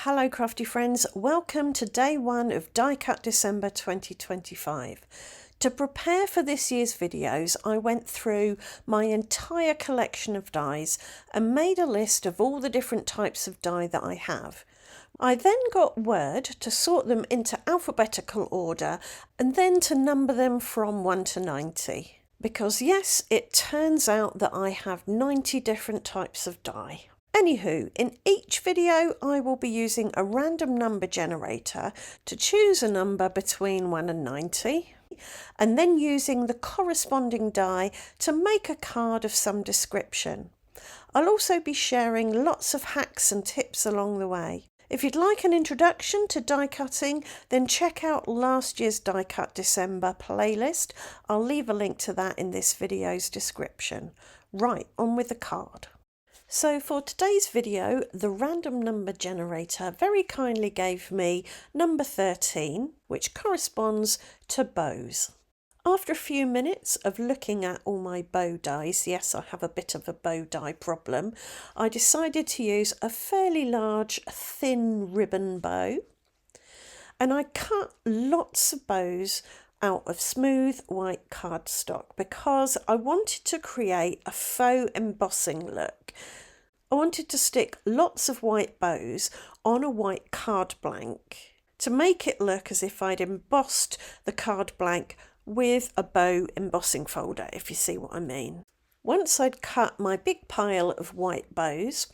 Hello crafty friends, welcome to day one of Die Cut December 2025. To prepare for this year's videos, I went through my entire collection of dies and made a list of all the different types of die that I have. I then got Word to sort them into alphabetical order and then to number them from 1 to 90. Because yes, it turns out that I have 90 different types of die. Anywho, in each video I will be using a random number generator to choose a number between 1 and 90, and then using the corresponding die to make a card of some description. I'll also be sharing lots of hacks and tips along the way. If you'd like an introduction to die cutting, then check out last year's Die Cut December playlist. I'll leave a link to that in this video's description. Right, on with the card. So for today's video, the random number generator very kindly gave me number 13, which corresponds to bows. After a few minutes of looking at all my bow dies, yes, I have a bit of a bow die problem, I decided to use a fairly large thin ribbon bow, and I cut lots of bows out of smooth white cardstock because I wanted to create a faux embossing look. I wanted to stick lots of white bows on a white card blank to make it look as if I'd embossed the card blank with a bow embossing folder, if you see what I mean. Once I'd cut my big pile of white bows,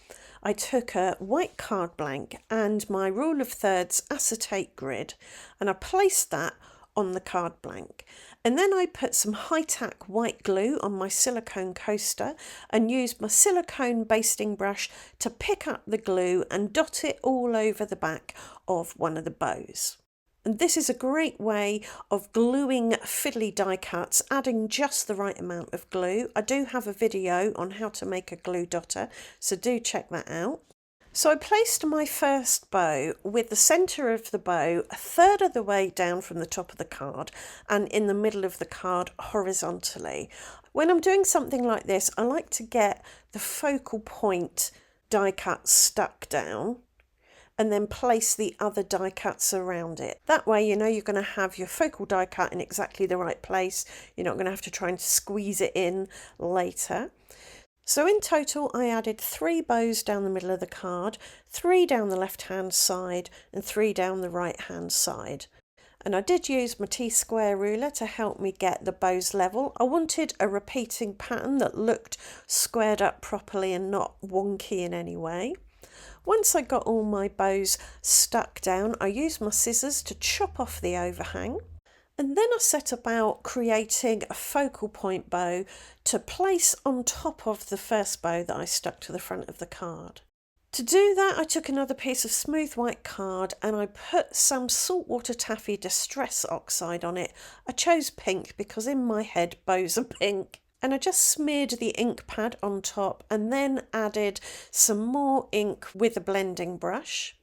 I took a white card blank and my rule of thirds acetate grid and I placed that on the card blank, and then I put some high-tack white glue on my silicone coaster and used my silicone basting brush to pick up the glue and dot it all over the back of one of the bows. And this is a great way of gluing fiddly die cuts, adding just the right amount of glue. I do have a video on how to make a glue dotter, so do check that out. So I placed my first bow with the centre of the bow a third of the way down from the top of the card and in the middle of the card horizontally. When I'm doing something like this, I like to get the focal point die cut stuck down and then place the other die cuts around it. That way you know you're going to have your focal die cut in exactly the right place. You're not going to have to try and squeeze it in later. So in total I added 3 bows down the middle of the card, 3 down the left hand side and 3 down the right hand side. And I did use my T-square ruler to help me get the bows level. I wanted a repeating pattern that looked squared up properly and not wonky in any way. Once I got all my bows stuck down, I used my scissors to chop off the overhang. And then I set about creating a focal point bow to place on top of the first bow that I stuck to the front of the card. To do that, I took another piece of smooth white card and I put some saltwater taffy distress oxide on it. I chose pink because in my head bows are pink. And I just smeared the ink pad on top and then added some more ink with a blending brush.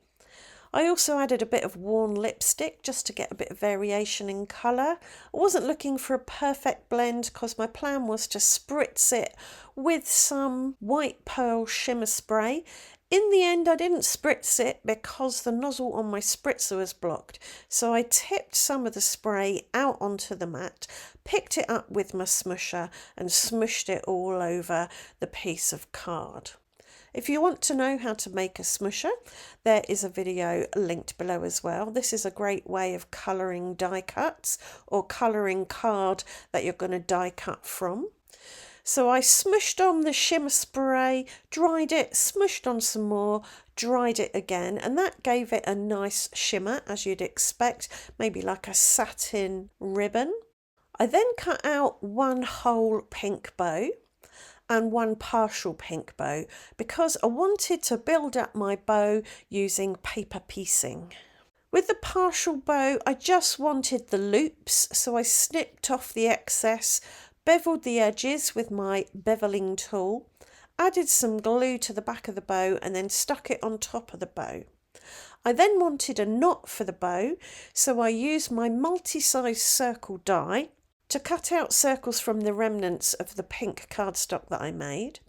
I also added a bit of worn lipstick just to get a bit of variation in colour. I wasn't looking for a perfect blend because my plan was to spritz it with some white pearl shimmer spray. In the end I didn't spritz it because the nozzle on my spritzer was blocked, so I tipped some of the spray out onto the mat, picked it up with my smusher and smushed it all over the piece of card. If you want to know how to make a smusher, there is a video linked below as well. This is a great way of colouring die cuts or colouring card that you're going to die cut from. So I smushed on the shimmer spray, dried it, smushed on some more, dried it again, and that gave it a nice shimmer, as you'd expect, maybe like a satin ribbon. I then cut out one whole pink bow and one partial pink bow because I wanted to build up my bow using paper piecing. With the partial bow, I just wanted the loops, so I snipped off the excess, beveled the edges with my beveling tool, added some glue to the back of the bow and then stuck it on top of the bow. I then wanted a knot for the bow, so I used my multi-size circle die to cut out circles from the remnants of the pink cardstock that I made,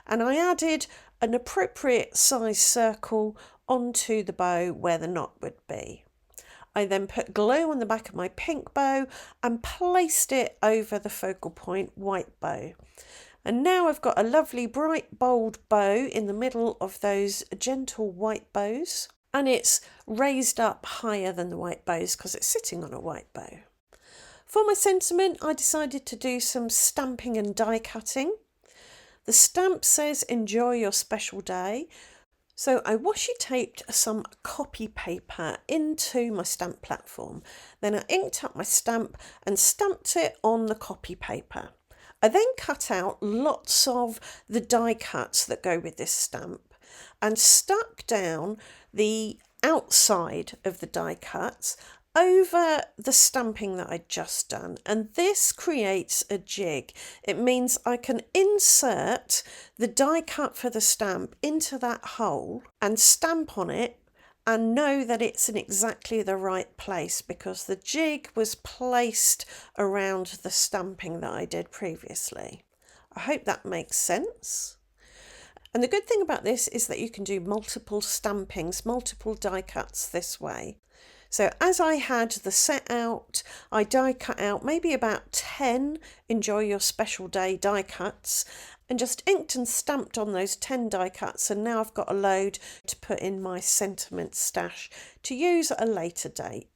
and I added an appropriate size circle onto the bow where the knot would be. I then put glue on the back of my pink bow and placed it over the focal point white bow. And now I've got a lovely bright bold bow in the middle of those gentle white bows, and it's raised up higher than the white bows because it's sitting on a white bow. For my sentiment, I decided to do some stamping and die cutting. The stamp says enjoy your special day. So I washi taped some copy paper into my stamp platform. Then I inked up my stamp and stamped it on the copy paper. I then cut out lots of the die cuts that go with this stamp and stuck down the outside of the die cuts over the stamping that I'd just done, and this creates a jig. It means I can insert the die cut for the stamp into that hole and stamp on it and know that it's in exactly the right place because the jig was placed around the stamping that I did previously. I hope that makes sense. And the good thing about this is that you can do multiple stampings, multiple die cuts this way. So as I had the set out, I die cut out maybe about 10 enjoy your special day die cuts and just inked and stamped on those 10 die cuts, and now I've got a load to put in my sentiment stash to use at a later date.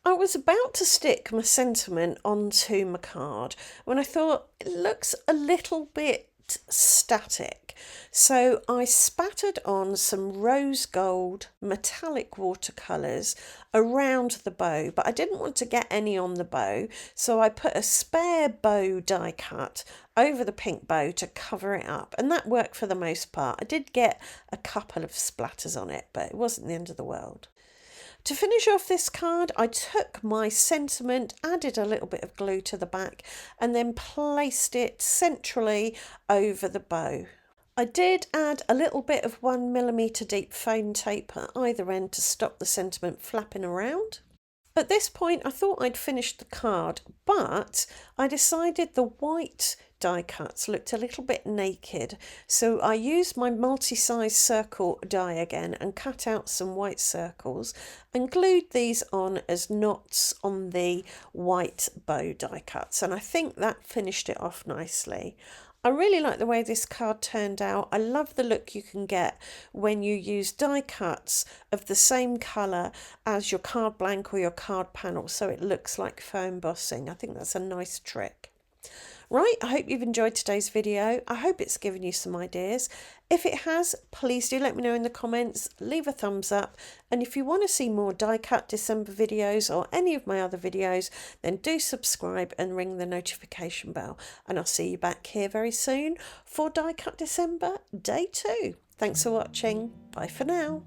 I was about to stick my sentiment onto my card when I thought it looks a little bit static, so I spattered on some rose gold metallic watercolours around the bow, but I didn't want to get any on the bow, so I put a spare bow die cut over the pink bow to cover it up, and that worked for the most part. I did get a couple of splatters on it, but it wasn't the end of the world. To finish off this card, I took my sentiment, added a little bit of glue to the back, and then placed it centrally over the bow. I did add a little bit of 1mm deep foam tape at either end to stop the sentiment flapping around. At this point, I thought I'd finished the card, but I decided the white die cuts looked a little bit naked, so I used my multi-size circle die again and cut out some white circles and glued these on as knots on the white bow die cuts, and I think that finished it off nicely. I really like the way this card turned out. I love the look you can get when you use die cuts of the same colour as your card blank or your card panel, so it looks like foam embossing. I think that's a nice trick. Right, I hope you've enjoyed today's video. I hope it's given you some ideas. If it has, please do let me know in the comments, leave a thumbs up, and if you want to see more die cut December videos or any of my other videos, then do subscribe and ring the notification bell, and I'll see you back here very soon for Die Cut December Day 2. Thanks for watching. Bye for now.